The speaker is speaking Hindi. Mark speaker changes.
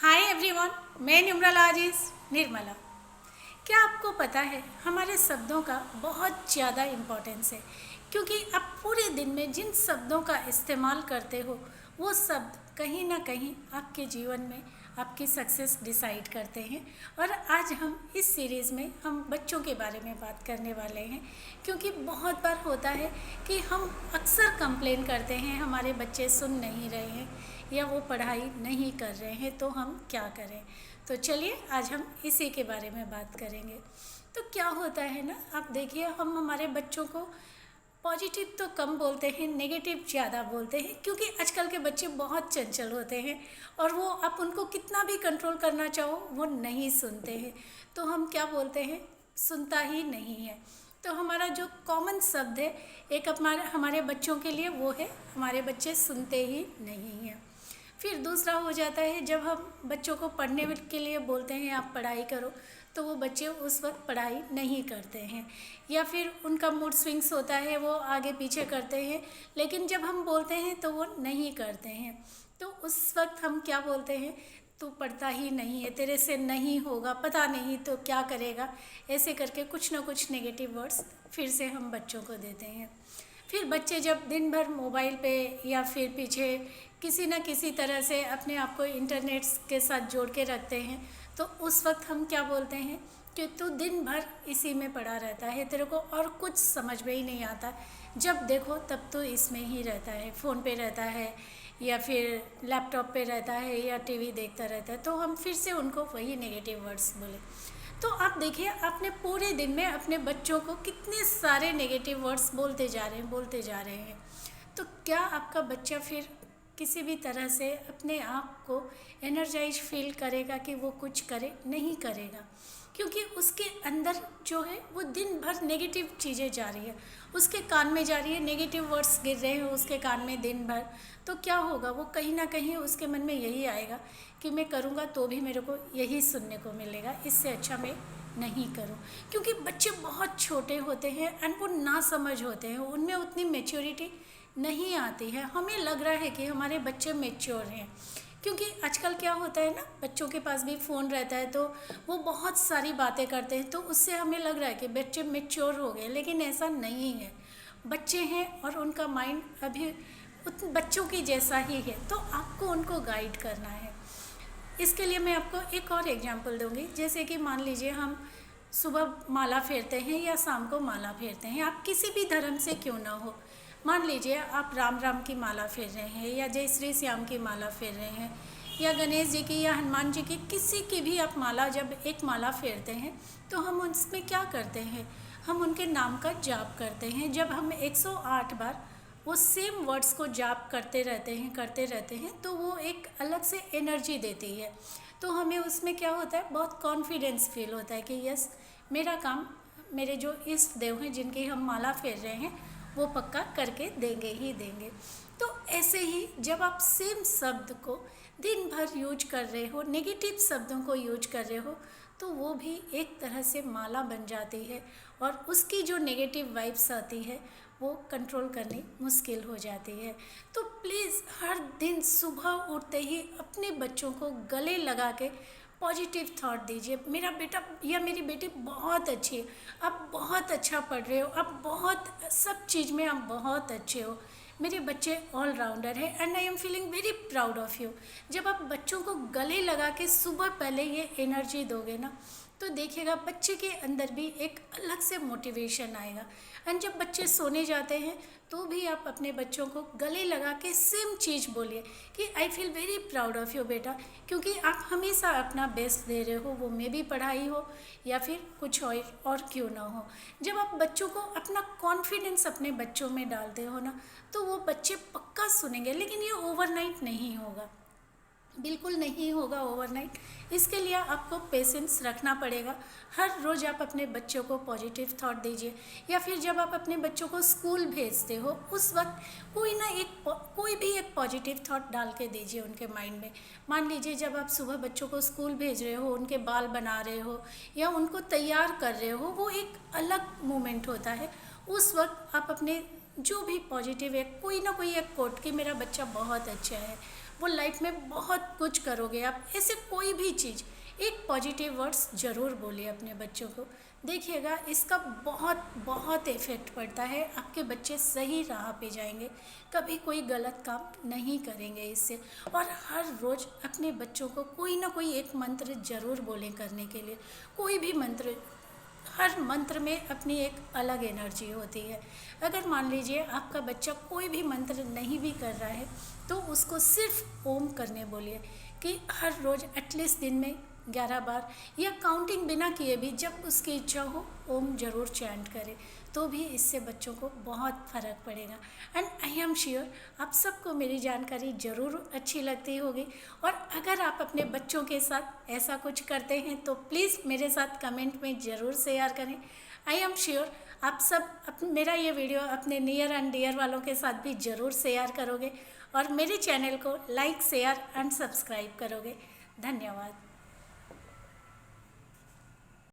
Speaker 1: हाय एवरीवन, मैं निम्रल आजीज निर्मला। क्या आपको पता है हमारे शब्दों का बहुत ज़्यादा इम्पोर्टेंस है, क्योंकि आप पूरे दिन में जिन शब्दों का इस्तेमाल करते हो वो शब्द कहीं ना कहीं आपके जीवन में आपकी सक्सेस डिसाइड करते हैं। और आज हम इस सीरीज़ में हम बच्चों के बारे में बात करने वाले हैं, क्योंकि बहुत बार होता है कि हम अक्सर कंप्लेन करते हैं हमारे बच्चे सुन नहीं रहे हैं या वो पढ़ाई नहीं कर रहे हैं, तो हम क्या करें। तो चलिए आज हम इसी के बारे में बात करेंगे। तो क्या होता है ना, आप देखिए हम हमारे बच्चों को पॉजिटिव तो कम बोलते हैं, नेगेटिव ज़्यादा बोलते हैं, क्योंकि आजकल के बच्चे बहुत चंचल होते हैं और वो आप उनको कितना भी कंट्रोल करना चाहो वो नहीं सुनते हैं। तो हम क्या बोलते हैं, सुनता ही नहीं है। तो हमारा जो कॉमन शब्द है एक हमारे बच्चों के लिए वो है, हमारे बच्चे सुनते ही नहीं हैं। फिर दूसरा हो जाता है जब हम बच्चों को पढ़ने के लिए बोलते हैं आप पढ़ाई करो, तो वो बच्चे उस वक्त पढ़ाई नहीं करते हैं, या फिर उनका मूड स्विंग्स होता है, वो आगे पीछे करते हैं, लेकिन जब हम बोलते हैं तो वो नहीं करते हैं। तो उस वक्त हम क्या बोलते हैं, तू पढ़ता ही नहीं है, तेरे से नहीं होगा, पता नहीं तो क्या करेगा, ऐसे करके कुछ ना कुछ नेगेटिव वर्ड्स फिर से हम बच्चों को देते हैं। फिर बच्चे जब दिन भर मोबाइल पे या फिर पीछे किसी न किसी तरह से अपने आप को इंटरनेट के साथ जोड़ के रखते हैं, तो उस वक्त हम क्या बोलते हैं कि तू दिन भर इसी में पड़ा रहता है, तेरे को और कुछ समझ में ही नहीं आता, जब देखो तब तो इसमें ही रहता है, फ़ोन पे रहता है या फिर लैपटॉप पे रहता है या टीवी देखता रहता है। तो हम फिर से उनको वही नेगेटिव वर्ड्स बोले। तो आप देखिए आपने पूरे दिन में अपने बच्चों को कितने सारे नेगेटिव वर्ड्स बोलते जा रहे हैं। तो क्या आपका बच्चा फिर किसी भी तरह से अपने आप को एनर्जाइज फील करेगा कि वो कुछ करे? नहीं करेगा, क्योंकि उसके अंदर जो है वो दिन भर नेगेटिव चीज़ें जा रही है, उसके कान में जा रही है, नेगेटिव वर्ड्स गिर रहे हैं उसके कान में दिन भर। तो क्या होगा, वो कहीं ना कहीं उसके मन में यही आएगा कि मैं करूँगा तो भी मेरे को यही सुनने को मिलेगा, इससे अच्छा मैं नहीं करूँ। क्योंकि बच्चे बहुत छोटे होते हैं एंड वो ना समझ होते हैं, उनमें उतनी मेच्योरिटी नहीं आती है। हमें लग रहा है कि हमारे बच्चे मेच्योर हैं, क्योंकि आजकल क्या होता है ना, बच्चों के पास भी फ़ोन रहता है तो वो बहुत सारी बातें करते हैं, तो उससे हमें लग रहा है कि बच्चे मेच्योर हो गए, लेकिन ऐसा नहीं है। बच्चे हैं और उनका माइंड अभी बच्चों की जैसा ही है, तो आपको उनको गाइड करना है। इसके लिए मैं आपको एक और एग्जांपल दूंगी। जैसे कि मान लीजिए हम सुबह माला फेरते हैं या शाम को माला फेरते हैं, आप किसी भी धर्म से क्यों ना हो, मान लीजिए आप राम राम की माला फेर रहे हैं या जय श्री श्याम की माला फेर रहे हैं या गणेश जी की या हनुमान जी की, किसी की भी आप माला, जब एक माला फेरते हैं तो हम उसमें क्या करते हैं, हम उनके नाम का जाप करते हैं। जब हम 108 बार वो सेम वर्ड्स को जाप करते रहते हैं तो वो एक अलग से एनर्जी देती है। तो हमें उसमें क्या होता है, बहुत कॉन्फिडेंस फील होता है कि यस, मेरा काम मेरे जो इष्ट देव हैं जिनकी हम माला फेर रहे हैं वो पक्का करके देंगे ही देंगे। तो ऐसे ही जब आप सेम शब्द को दिन भर यूज कर रहे हो, नेगेटिव शब्दों को यूज कर रहे हो, तो वो भी एक तरह से माला बन जाती है और उसकी जो नेगेटिव वाइब्स आती है वो कंट्रोल करनी मुश्किल हो जाती है। तो प्लीज़ हर दिन सुबह उठते ही अपने बच्चों को गले लगा के पॉजिटिव थॉट दीजिए, मेरा बेटा या मेरी बेटी बहुत अच्छी है, आप बहुत अच्छा पढ़ रहे हो, आप बहुत सब चीज़ में आप बहुत अच्छे हो, मेरे बच्चे ऑलराउंडर है and I am feeling very proud of you. जब आप बच्चों को गले लगा के सुबह पहले ये एनर्जी दोगे ना, तो देखिएगा बच्चे के अंदर भी एक अलग से मोटिवेशन आएगा। एंड जब बच्चे सोने जाते हैं तो भी आप अपने बच्चों को गले लगा के सेम चीज़ बोलिए कि I feel very proud of you बेटा, क्योंकि आप हमेशा अपना बेस्ट दे रहे हो, वो में भी पढ़ाई हो या फिर कुछ और क्यों ना हो। जब आप बच्चों को अपना कॉन्फिडेंस अपने बच्चों में डालते हो ना, तो वो बच्चे पक्का सुनेंगे। लेकिन ये ओवरनाइट नहीं होगा, बिल्कुल नहीं होगा ओवरनाइट। इसके लिए आपको पेशेंस रखना पड़ेगा। हर रोज़ आप अपने बच्चों को पॉजिटिव थॉट दीजिए, या फिर जब आप अपने बच्चों को स्कूल भेजते हो उस वक्त कोई भी एक पॉजिटिव थॉट डाल के दीजिए उनके माइंड में। मान लीजिए जब आप सुबह बच्चों को स्कूल भेज रहे हो, उनके बाल बना रहे हो या उनको तैयार कर रहे हो, वो एक अलग मोमेंट होता है। उस वक्त आप अपने जो भी पॉजिटिव है, कोई ना कोई एक कोट कि मेरा बच्चा बहुत अच्छा है, वो लाइफ में बहुत कुछ करोगे आप। ऐसे कोई भी चीज़, एक पॉजिटिव वर्ड्स ज़रूर बोलिए अपने बच्चों को, देखिएगा इसका बहुत बहुत इफ़ेक्ट पड़ता है। आपके बच्चे सही राह पे जाएंगे, कभी कोई गलत काम नहीं करेंगे इससे। और हर रोज़ अपने बच्चों को कोई ना कोई एक मंत्र ज़रूर बोलें करने के लिए, कोई भी मंत्र। हर मंत्र में अपनी एक अलग एनर्जी होती है। अगर मान लीजिए आपका बच्चा कोई भी मंत्र नहीं भी कर रहा है तो उसको सिर्फ ओम करने बोलिए, कि हर रोज़ एटलीस्ट दिन में 11 बार, या काउंटिंग बिना किए भी जब उसकी इच्छा हो ओम ज़रूर चैंट करें, तो भी इससे बच्चों को बहुत फ़र्क पड़ेगा। एंड आई एम श्योर आप सबको मेरी जानकारी ज़रूर अच्छी लगती होगी। और अगर आप अपने बच्चों के साथ ऐसा कुछ करते हैं तो प्लीज़ मेरे साथ कमेंट में ज़रूर शेयर करें। आई एम श्योर आप सब मेरा ये वीडियो अपने नियर एंड डियर वालों के साथ भी ज़रूर शेयर करोगे और मेरे चैनल को लाइक, शेयर एंड सब्सक्राइब करोगे। धन्यवाद।